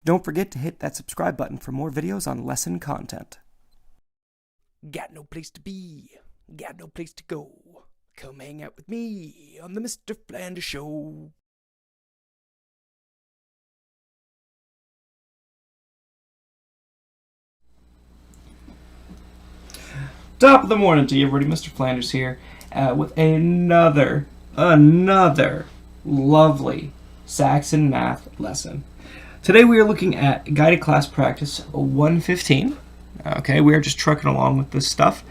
Don't forget to hit that subscribe button for more videos on lesson content. Got no place to be, got no place to go. Come hang out with me on the Mr. Flanders Show. Top of the morning to you, everybody. Mr. Flanders here with another lovely Saxon math lesson. Today we are looking at Guided Class Practice 115. Okay, we are just trucking along with this stuff.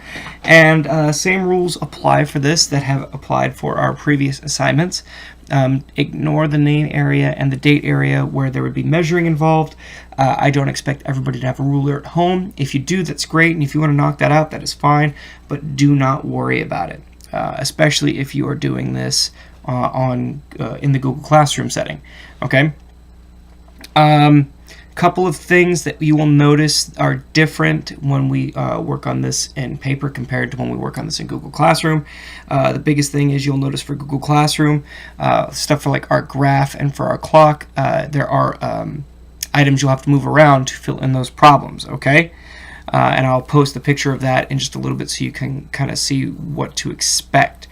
And same rules apply for this that have applied for our previous assignments. Ignore the name area and the date area where there would be measuring involved. I don't expect everybody to have a ruler at home. If you do, that's great, and if you want to knock that out, that is fine, but do not worry about it, especially if you are doing this in the Google Classroom setting. Okay? Couple of things that you will notice are different when we work on this in paper compared to when we work on this in Google Classroom. The biggest thing is you'll notice for Google Classroom, stuff for like our graph and for our clock, there are items you'll have to move around to fill in those problems, okay? And I'll post a picture of that in just a little bit so you can kind of see what to expect.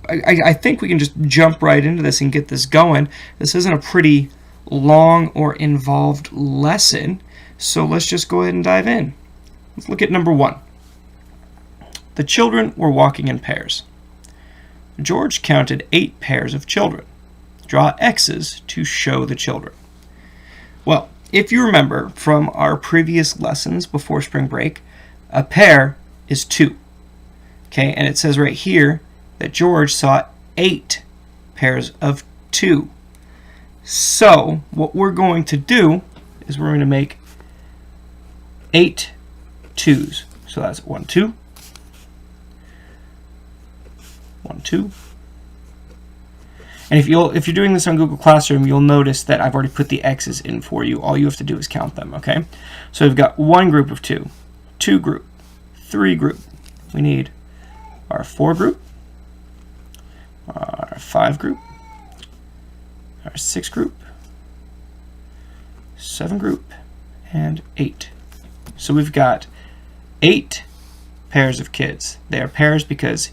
I think we can just jump right into this and get this going. This isn't a pretty long or involved lesson, so let's just go ahead and dive in. Let's look at number 1. The children were walking in pairs. George counted 8 pairs of children. Draw X's to show the children. Well, if you remember from our previous lessons before spring break, a pair is 2. Okay, and it says right here that George saw 8 pairs of 2. So what we're going to do is we're going to make 8 2s. So that's 1 2, 1 2. And if you're doing this on Google Classroom, you'll notice that I've already put the X's in for you. All you have to do is count them. Okay, so we've got 1 group of 2, 2 group, 3 group. We need our 4 group, our 5 group, our 6 group, 7 group, and 8. So we've got 8 pairs of kids. They are pairs because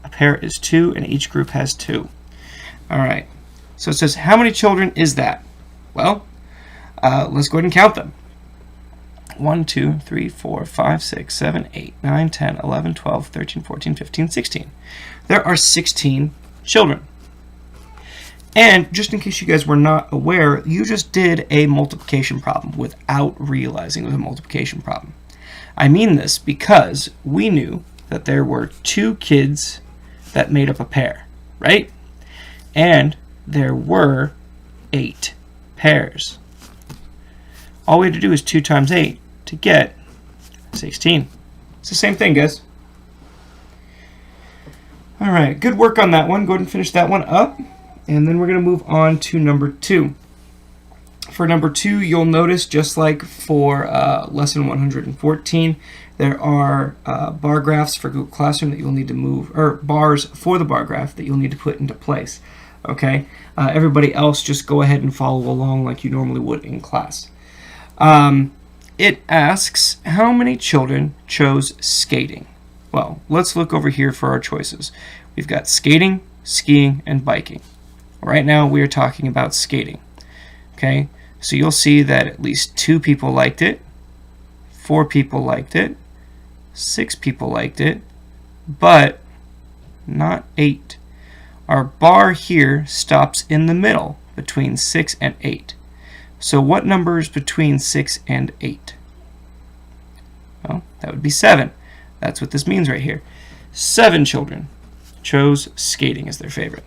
a pair is 2 and each group has 2. All right, so it says how many children is that? Well, let's go ahead and count them. 1, 2, 3, 4, 5, 6, 7, 8, 9, 10, 11, 12, 13, 14, 15, 16. There are 16 children. And just in case you guys were not aware, you just did a multiplication problem without realizing it was a multiplication problem. I mean this because we knew that there were 2 kids that made up a pair, right? And there were 8 pairs. All we had to do is 2 times 8 to get 16. It's the same thing, guys. All right, good work on that one. Go ahead and finish that one up. And then we're going to move on to number 2. For number 2, you'll notice, just like for lesson 114, there are bar graphs for Google Classroom that you'll need to move, or bars for the bar graph that you'll need to put into place. Okay? Everybody else, just go ahead and follow along like you normally would in class. It asks, how many children chose skating? Well, let's look over here for our choices. We've got skating, skiing, and biking. Right now we are talking about skating. Okay, so you'll see that at least 2 people liked it, 4 people liked it, 6 people liked it, but not 8. Our bar here stops in the middle between 6 and 8. So what number is between 6 and 8? Well, that would be 7. That's what this means right here. 7 children chose skating as their favorite.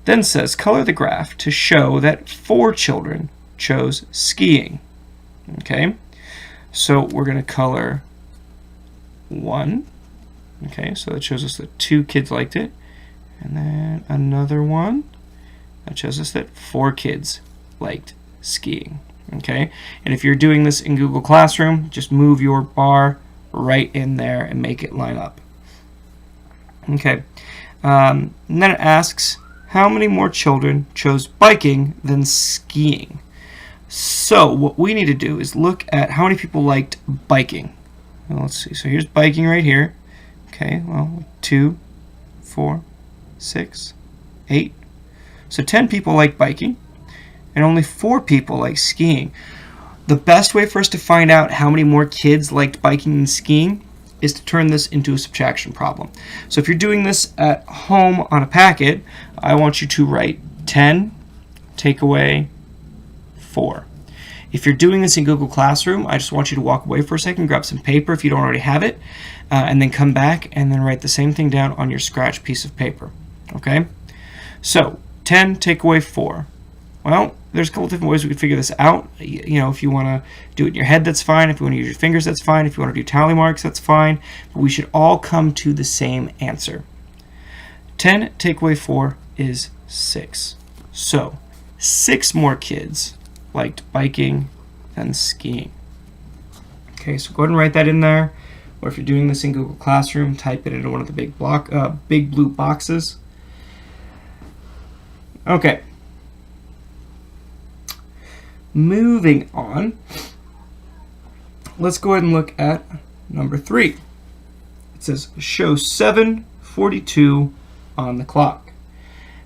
Then says, color the graph to show that 4 children chose skiing. Okay, so we're going to color 1. Okay, so that shows us that 2 kids liked it. And then another one that shows us that 4 kids liked skiing. Okay, and if you're doing this in Google Classroom, just move your bar right in there and make it line up. Okay, and then it asks, how many more children chose biking than skiing? So what we need to do is look at how many people liked biking. Well, let's see. So here's biking right here. Okay, well, 2, 4, 6, 8. So 10 people like biking, and only 4 people like skiing. The best way for us to find out how many more kids liked biking than skiing is to turn this into a subtraction problem. So if you're doing this at home on a packet, I want you to write 10, take away 4. If you're doing this in Google Classroom, I just want you to walk away for a second, grab some paper if you don't already have it, and then come back and then write the same thing down on your scratch piece of paper. Okay? So 10, take away 4. Well, there's a couple different ways we could figure this out. You know, if you want to do it in your head, that's fine. If you want to use your fingers, that's fine. If you want to do tally marks, that's fine. But we should all come to the same answer. 10 take away 4 is 6. So 6 more kids liked biking than skiing. Okay, so go ahead and write that in there. Or if you're doing this in Google Classroom, type it into one of the big blue boxes. Okay. Moving on, let's go ahead and look at number 3. It says show 7:42 on the clock.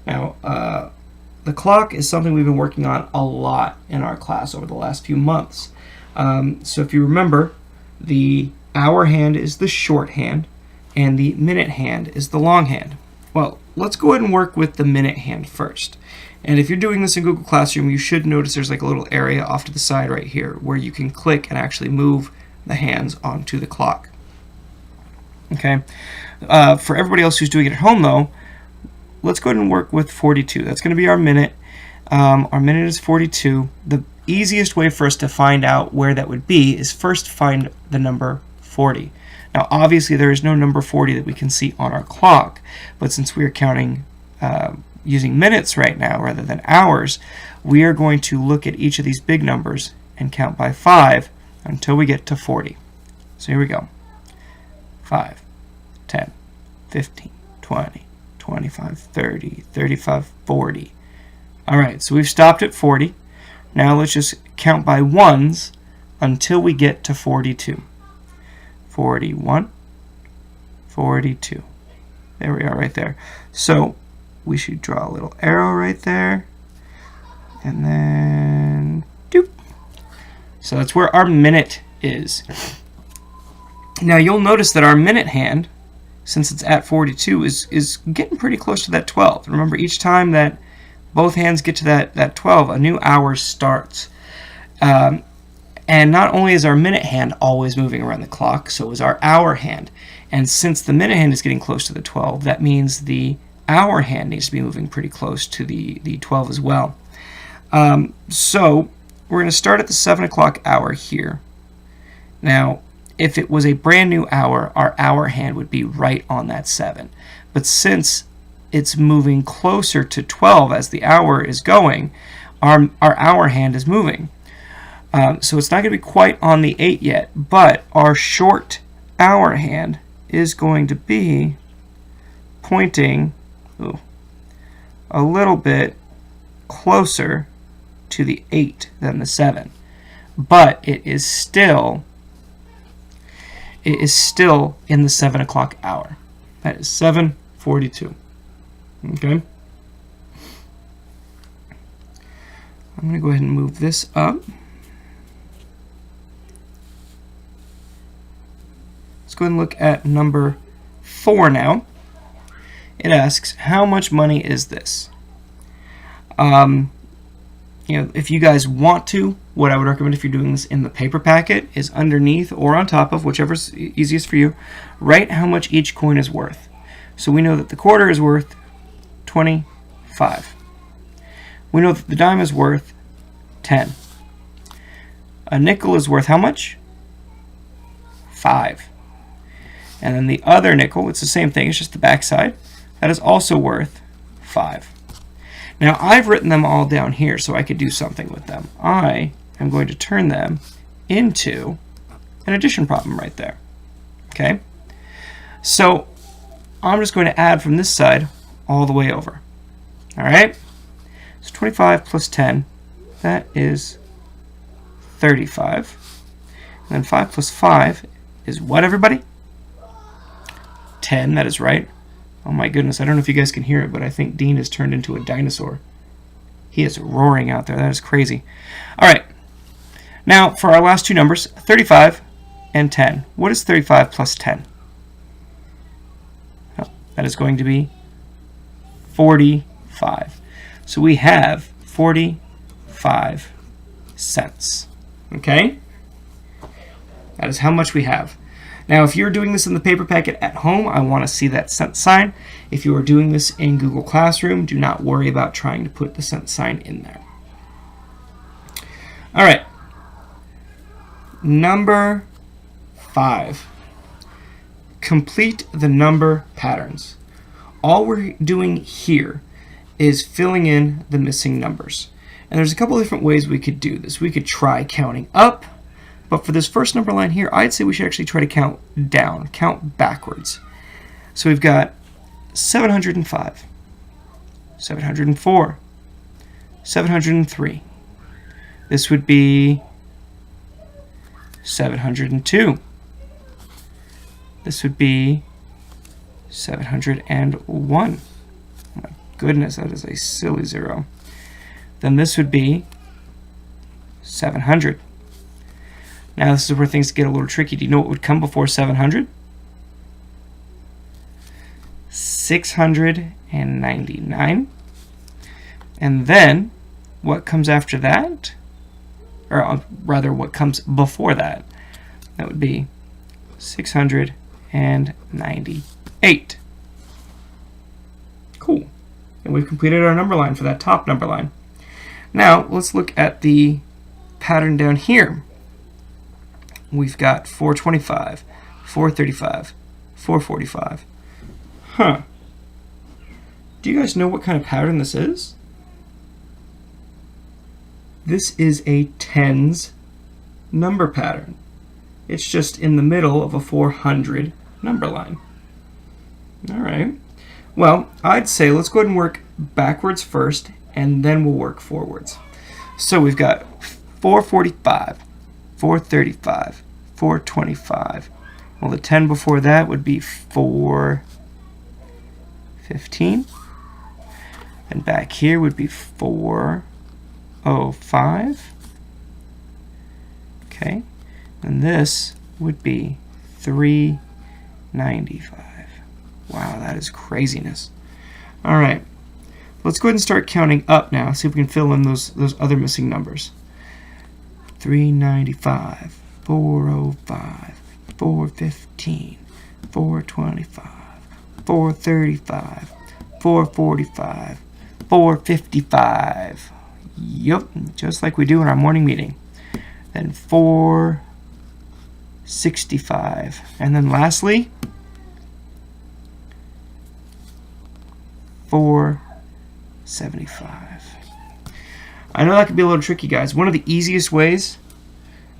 Now, the clock is something we've been working on a lot in our class over the last few months. So if you remember, the hour hand is the short hand, and the minute hand is the long hand. Well, let's go ahead and work with the minute hand first. And if you're doing this in Google Classroom, you should notice there's like a little area off to the side right here where you can click and actually move the hands onto the clock. Okay. For everybody else who's doing it at home, though, let's go ahead and work with 42. That's going to be our minute. Our minute is 42. The easiest way for us to find out where that would be is first find the number 40. Now, obviously, there is no number 40 that we can see on our clock, but since we are counting using minutes right now rather than hours, we are going to look at each of these big numbers and count by 5 until we get to 40. So here we go. 5, 10, 15, 20, 25, 30, 35, 40. All right, so we've stopped at 40. Now let's just count by ones until we get to 42. 41, 42. There we are right there. So we should draw a little arrow right there. And then, doop. So that's where our minute is. Now you'll notice that our minute hand, since it's at 42, is getting pretty close to that 12. Remember, each time that both hands get to that 12, a new hour starts. And not only is our minute hand always moving around the clock, so is our hour hand. And since the minute hand is getting close to the 12, that means the hour hand needs to be moving pretty close to the 12 as well. So we're going to start at the 7 o'clock hour here. Now, if it was a brand new hour, our hour hand would be right on that 7. But since it's moving closer to 12 as the hour is going, our hour hand is moving. So it's not going to be quite on the 8 yet, but our short hour hand is going to be pointing a little bit closer to the 8 than the 7. But it is still in the 7 o'clock hour. That is 7:42. Okay? I'm going to go ahead and move this up. Let's go ahead and look at number 4 now. It asks, how much money is this? If you guys want to, what I would recommend if you're doing this in the paper packet is underneath or on top of, whichever's easiest for you, write how much each coin is worth. So we know that the quarter is worth 25. We know that the dime is worth 10. A nickel is worth how much? 5. And then the other nickel, it's the same thing, it's just the back side. That is also worth 5. Now, I've written them all down here so I could do something with them. I am going to turn them into an addition problem right there. Okay? So, I'm just going to add from this side all the way over. All right? So 25 plus 10, that is 35. And then 5 plus 5 is what, everybody? 10, that is right. Oh my goodness, I don't know if you guys can hear it, but I think Dean has turned into a dinosaur. He is roaring out there. That is crazy. All right. Now, for our last two numbers, 35 and 10. What is 35 plus 10? Oh, that is going to be 45. So we have 45 cents. Okay? That is how much we have. Now, if you're doing this in the paper packet at home, I want to see that cent sign. If you are doing this in Google Classroom, do not worry about trying to put the cent sign in there. All right. Number 5. Complete the number patterns. All we're doing here is filling in the missing numbers. And there's a couple of different ways we could do this. We could try counting up. But for this first number line here, I'd say we should actually try to count down, count backwards. So we've got 705, 704, 703. This would be 702. This would be 701. Oh my goodness, that is a silly zero. Then this would be 700. Now this is where things get a little tricky. Do you know what would come before 700? 699. And then what comes after that? Or rather, what comes before that? That would be 698. Cool. And we've completed our number line for that top number line. Now let's look at the pattern down here. We've got 425, 435, 445. Huh. Do you guys know what kind of pattern this is? This is a tens number pattern. It's just in the middle of a 400 number line. All right. Well, I'd say let's go ahead and work backwards first, and then we'll work forwards. So we've got 445. 435, 425. Well, the 10 before that would be 415. And back here would be 405. Okay. And this would be 395. Wow, that is craziness. All right. Let's go ahead and start counting up now. See if we can fill in those other missing numbers. 395, 405, 415, 425, 435, 445, 455. Yep, just like we do in our morning meeting. Then 465. And then lastly, 475. I know that could be a little tricky, guys. One of the easiest ways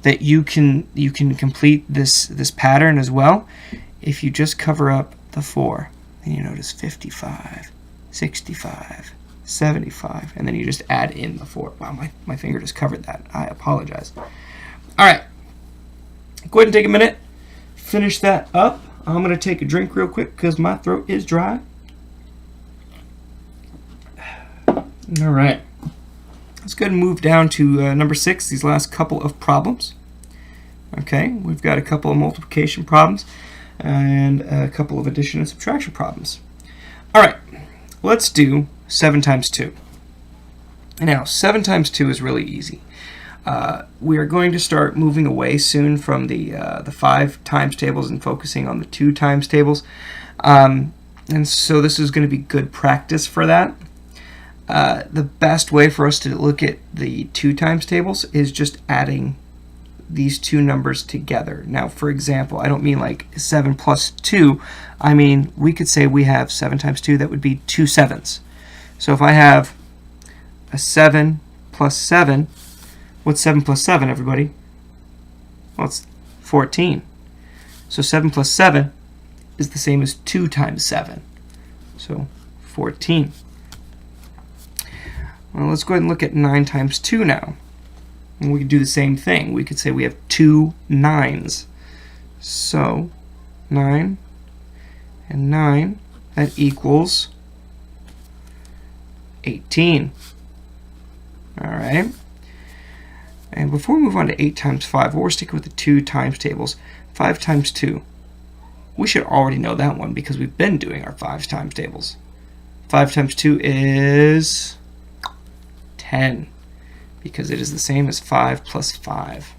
that you can complete this pattern as well, if you just cover up the 4, then you notice 55, 65, 75, and then you just add in the 4. Wow, my finger just covered that. I apologize. All right, go ahead and take a minute, finish that up. I'm going to take a drink real quick because my throat is dry. All right. Let's go ahead and move down to number 6, these last couple of problems. Okay, we've got a couple of multiplication problems and a couple of addition and subtraction problems. All right, let's do 7 times 2. Now, 7 times 2 is really easy. We are going to start moving away soon from the 5 times tables and focusing on the 2 times tables. And so this is going to be good practice for that. The best way for us to look at the 2 times tables is just adding these two numbers together. Now, for example, I don't mean like 7 plus 2. I mean, we could say we have 7 times 2. That would be 2 7s. So if I have a 7 plus 7, what's 7 plus 7, everybody? Well, it's 14. So 7 plus 7 is the same as 2 times 7. So 14. Well, let's go ahead and look at 9 times 2 now. And we could do the same thing. We could say we have 2 9s. So 9 and 9, that equals 18. All right. And before we move on to 8 times 5, we're sticking with the 2 times tables. 5 times 2. We should already know that one because we've been doing our 5 times tables. 5 times 2 is 10 because it is the same as 5 plus 5.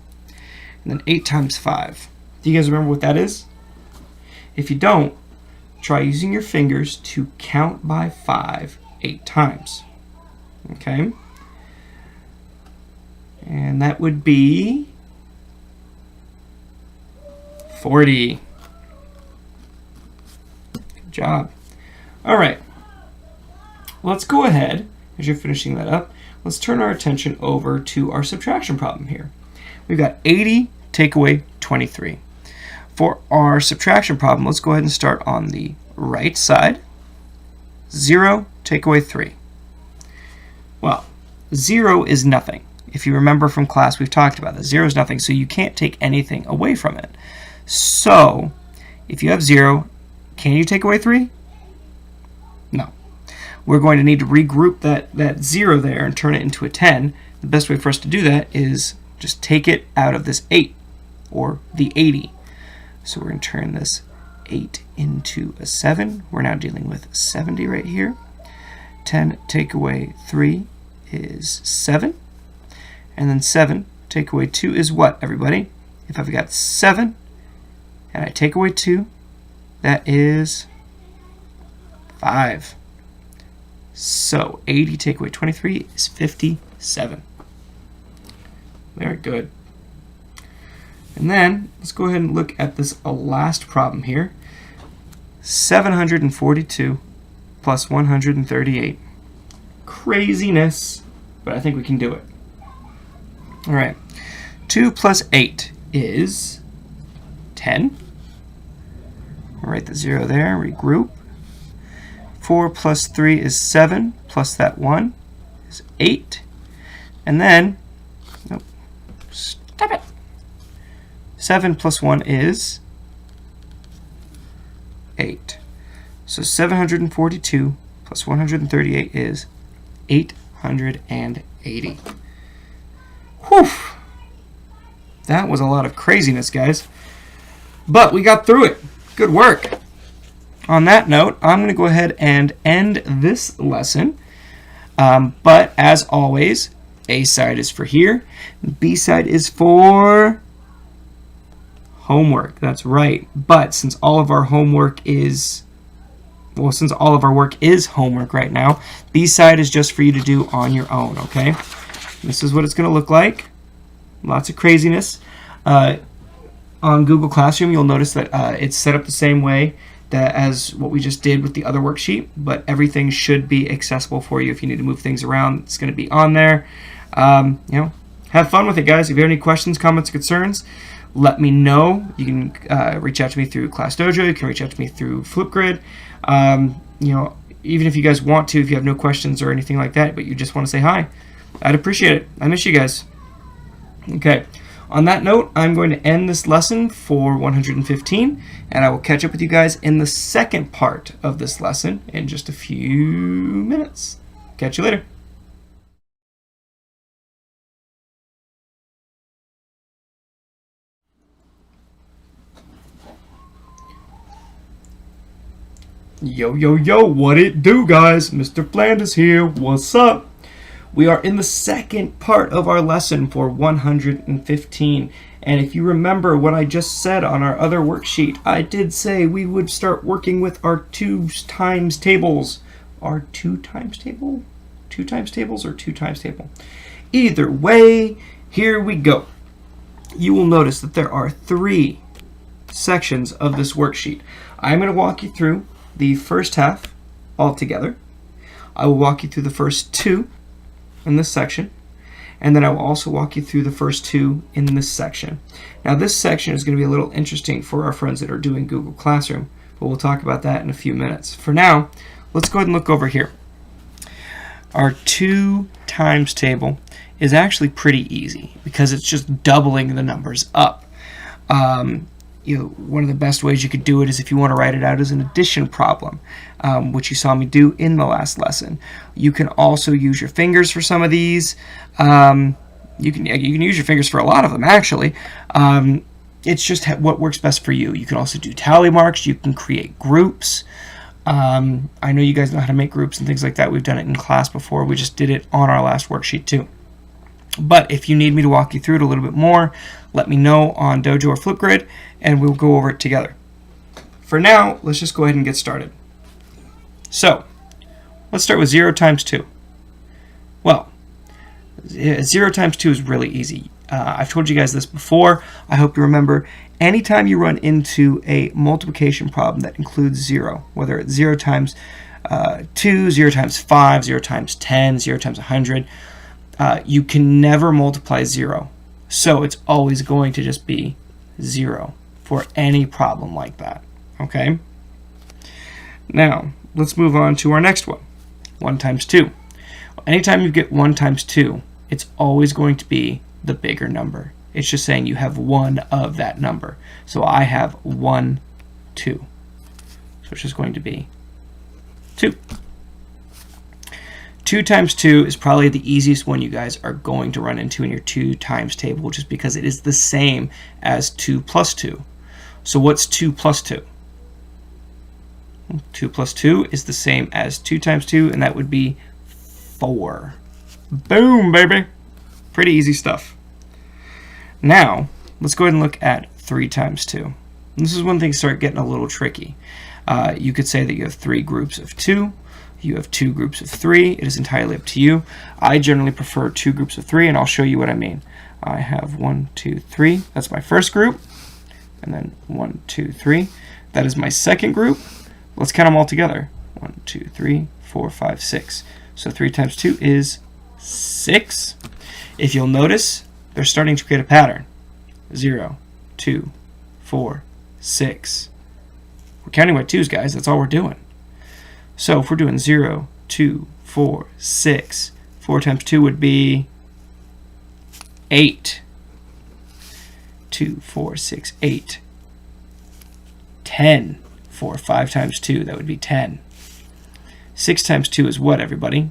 And then 8 times 5. Do you guys remember what that is? If you don't, try using your fingers to count by 5 8 times. Okay? And that would be 40. Good job. All right. Let's go ahead, as you're finishing that up, let's turn our attention over to our subtraction problem here. We've got 80 take away 23. For our subtraction problem, let's go ahead and start on the right side. 0 take away 3. Well, 0 is nothing. If you remember from class, we've talked about this. 0 is nothing, so you can't take anything away from it. So, if you have 0, can you take away 3? No. We're going to need to regroup that 0 there and turn it into a 10. The best way for us to do that is just take it out of this 8, or the 80. So we're going to turn this 8 into a 7. We're now dealing with 70 right here. 10 take away 3 is 7. And then 7 take away 2 is what, everybody? If I've got 7 and I take away 2, that is 5. So 80 take away 23 is 57. Very good. And then let's go ahead and look at this last problem here. 742 plus 138. Craziness, but I think we can do it. All right. 2 plus 8 is 10. I'll write the 0 there, regroup. 4 plus 3 is 7, plus that 1 is 8. And then, nope, stop it. 7 plus 1 is 8. So 742 plus 138 is 880. Whew. That was a lot of craziness, guys. But we got through it. Good work. On that note, I'm going to go ahead and end this lesson. But as always, A side is for here. B side is for homework. That's right. But since all of our homework is, well, since all of our work is homework right now, B side is just for you to do on your own, okay? This is what it's going to look like. Lots of craziness. On Google Classroom, you'll notice that it's set up the same way as what we just did with the other worksheet, but everything should be accessible for you. If you need to move things around, it's going to be on there. Have fun with it, guys. If you have any questions, comments, concerns, let me know. You can reach out to me through Class Dojo. You can reach out to me through Flipgrid. Even if you guys want to, if you have no questions or anything like that, but you just want to say hi, I'd appreciate it. I miss you guys. Okay. On that note, I'm going to end this lesson for 115, and I will catch up with you guys in the second part of this lesson in just a few minutes. Catch you later. Yo, yo, yo, what it do, guys? Mr. Flanders here. What's up? We are in the second part of our lesson for 115. And if you remember what I just said on our other worksheet, I did say we would start working with our 2 times tables. Our 2 times table? 2 times tables or 2 times table? Either way, here we go. You will notice that there are 3 sections of this worksheet. I'm going to walk you through the first half all together. I will walk you through the first 2 in this section, and then I will also walk you through the first 2 in this section. Now this section is going to be a little interesting for our friends that are doing Google Classroom, but we'll talk about that in a few minutes. For now, let's go ahead and look over here. Our 2 times table is actually pretty easy because it's just doubling the numbers up. One of the best ways you could do it is if you want to write it out as an addition problem, which you saw me do in the last lesson. You can also use your fingers for some of these. You can use your fingers for a lot of them, actually. It's just what works best for you. You can also do tally marks. You can create groups. I know you guys know how to make groups and things like that. We've done it in class before. We just did it on our last worksheet too. But if you need me to walk you through it a little bit more, let me know on Dojo or Flipgrid, and we'll go over it together. For now, let's just go ahead and get started. So, let's start with 0 times 2. Well, 0 times 2 is really easy. I've told you guys this before. I hope you remember. Anytime you run into a multiplication problem that includes 0, whether it's 0 times 2, 0 times 5, 0 times 10, 0 times 100, you can never multiply 0. So it's always going to just be 0 for any problem like that. Okay? Now, let's move on to our next one. 1 times 2. Anytime you get 1 times 2, it's always going to be the bigger number. It's just saying you have one of that number. So I have 1, 2. So it's just going to be 2. 2 times 2 is probably the easiest one you guys are going to run into in your 2 times table, just because it is the same as 2 plus 2. So what's 2 plus 2? 2 plus 2 is the same as 2 times 2, and that would be 4. Boom, baby! Pretty easy stuff. Now, let's go ahead and look at 3 times 2. This is when things start getting a little tricky. You could say that you have 3 groups of 2. You have 2 groups of 3. It is entirely up to you. I generally prefer 2 groups of 3, and I'll show you what I mean. I have 1, 2, 3. That's my first group. And then 1, 2, 3. That is my second group. Let's count them all together. 1, 2, 3, 4, 5, 6. So 3 times 2 is 6. If you'll notice, they're starting to create a pattern. 0, 2, 4, 6. We're counting by 2s, guys. That's all we're doing. So if we're doing 0, 2, 4, 6, 4 times 2 would be 8. 2, 4, 6, 8. 10. 4, 5 times 2, that would be 10. 6 times 2 is what, everybody?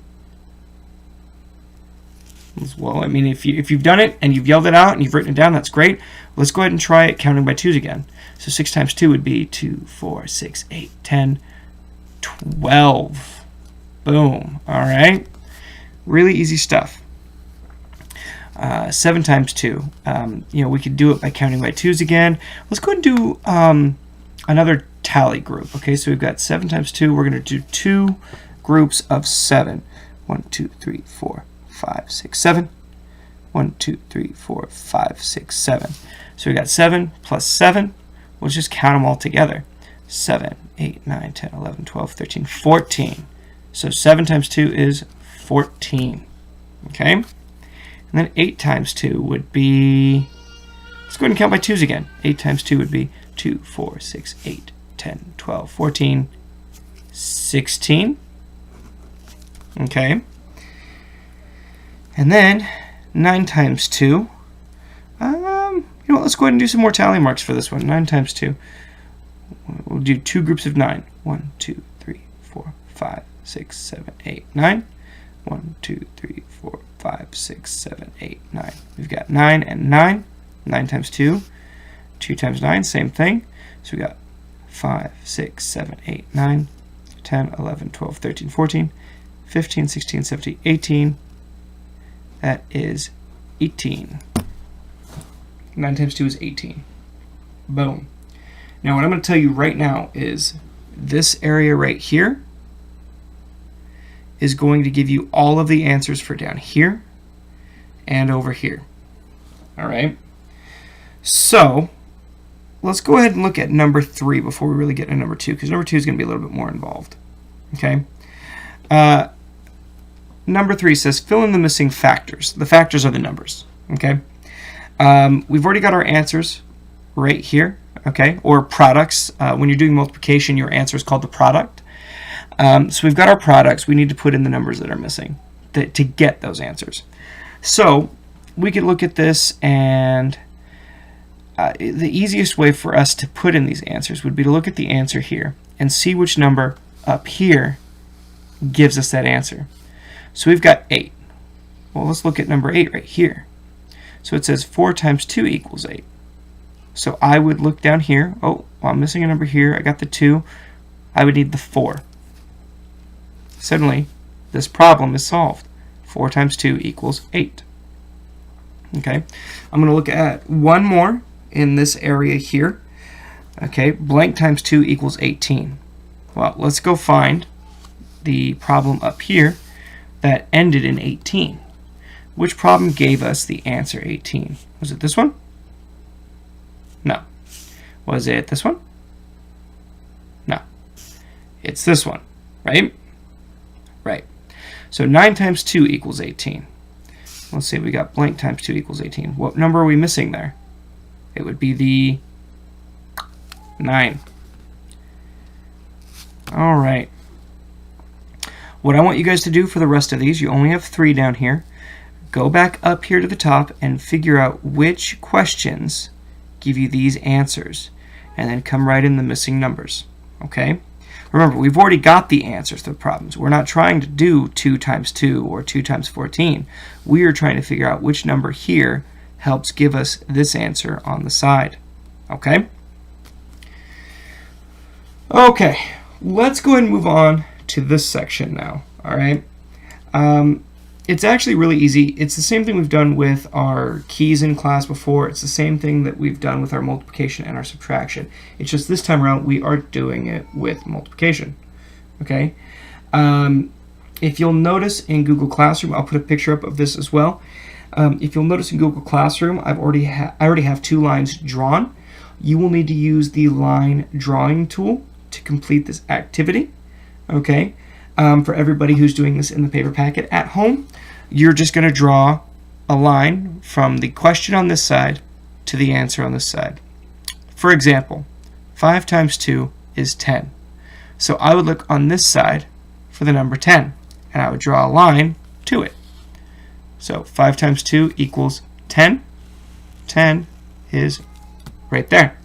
Well, I mean, if you've done it and you've yelled it out and you've written it down, that's great. Let's go ahead and try it counting by 2s again. So 6 times 2 would be 2, 4, 6, 8, 10, 12. Boom. All right. Really easy stuff. 7 times 2. We could do it by counting by 2s again. Let's go ahead and do another tally group. Okay, so we've got 7 times 2. We're going to do 2 groups of 7. 1, 2, 3, 4, 5, 6, 7. 1, 2, 3, 4, 5, 6, 7. So we got 7 plus 7. We'll just count them all together. 7, 8, 9, 10, 11, 12, 13, 14. So 7 times 2 is 14. Okay? And then 8 times 2 would be... Let's go ahead and count by 2s again. 8 times 2 would be 2, 4, 6, 8, 10, 12, 14, 16. Okay? And then 9 times 2. Let's go ahead and do some more tally marks for this one. 9 times 2. We'll do 2 groups of 9. 1, 2, 3, 4, 5, 6, 7, 8, 9. 1, 2, 3, 4, 5, 6, 7, 8, 9. We've got 9 and 9. 9 times 2. 2 times 9, same thing. So we got 5, 6, 7, 8, 9, 10, 11, 12, 13, 14, 15, 16, 17, 18. That is 18. 9 times 2 is 18. Boom. Now what I'm going to tell you right now is this area right here is going to give you all of the answers for down here and over here. All right? So let's go ahead and look at number 3 before we really get into number 2, because number 2 is going to be a little bit more involved. Okay? Number 3 says fill in the missing factors. The factors are the numbers. Okay? We've already got our answers right here. Okay? Or products. When you're doing multiplication, your answer is called the product. So we've got our products. We need to put in the numbers that are missing. to get those answers. So we could look at this, and the easiest way for us to put in these answers would be to look at the answer here and see which number up here gives us that answer. So we've got 8. Well, let's look at number 8 right here. So it says 4 times 2 equals 8. So I would look down here. Oh, well, I'm missing a number here. I got the 2. I would need the 4. Suddenly, this problem is solved. 4 times 2 equals 8. Okay, I'm going to look at one more in this area here. Okay, blank times 2 equals 18. Well, let's go find the problem up here that ended in 18. Which problem gave us the answer 18? Was it this one? No. Was it this one? No. It's this one, right? Right. So 9 times 2 equals 18. Let's say we got blank times 2 equals 18. What number are we missing there? It would be the 9. All right. What I want you guys to do for the rest of these, you only have 3 down here. Go back up here to the top and figure out which questions give you these answers, and then come right in the missing numbers. Okay? Remember, we've already got the answers to the problems. We're not trying to do 2 times 2 or 2 times 14. We are trying to figure out which number here helps give us this answer on the side. Okay? Okay, let's go ahead and move on to this section now. All right? It's actually really easy. It's the same thing we've done with our keys in class before. It's the same thing that we've done with our multiplication and our subtraction. It's just this time around we are doing it with multiplication. Okay? If you'll notice in Google Classroom, I'll put a picture up of this as well. If you'll notice in Google Classroom, I already have 2 lines drawn. You will need to use the line drawing tool to complete this activity. Okay? For everybody who's doing this in the paper packet at home, you're just going to draw a line from the question on this side to the answer on this side. For example, 5 times 2 is 10. So I would look on this side for the number 10, and I would draw a line to it. So 5 times 2 equals 10. 10 is right there.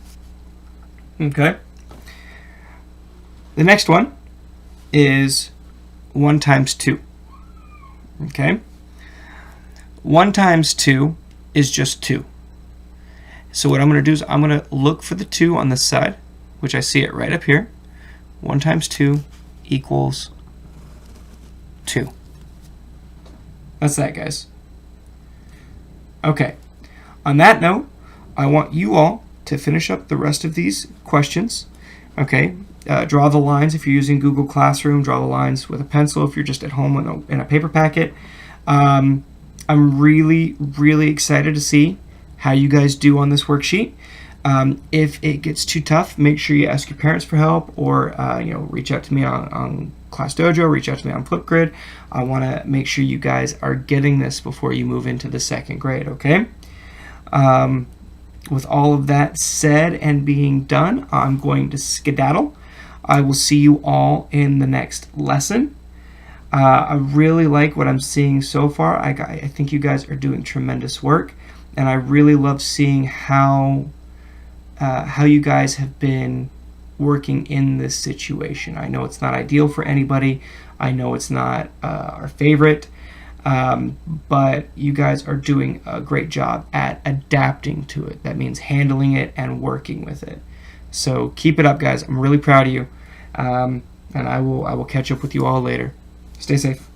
Okay. The next one is 1 times 2. Okay? 1 times 2 is just 2. So what I'm going to do is I'm going to look for the 2 on this side, which I see it right up here. 1 times 2 equals 2. That's that, guys. Okay. On that note, I want you all to finish up the rest of these questions. Okay? Draw the lines if you're using Google Classroom. Draw the lines with a pencil if you're just at home in a paper packet. I'm really, really excited to see how you guys do on this worksheet. If it gets too tough, make sure you ask your parents for help, or reach out to me on Class Dojo, reach out to me on Flipgrid. I want to make sure you guys are getting this before you move into the 2nd grade, okay? With all of that said and being done, I'm going to skedaddle. I will see you all in the next lesson. I really like what I'm seeing so far. I think you guys are doing tremendous work, and I really love seeing how you guys have been working in this situation. I know it's not ideal for anybody. I know it's not our favorite, but you guys are doing a great job at adapting to it. That means handling it and working with it. So keep it up, guys. I'm really proud of you, and I will catch up with you all later. Stay safe.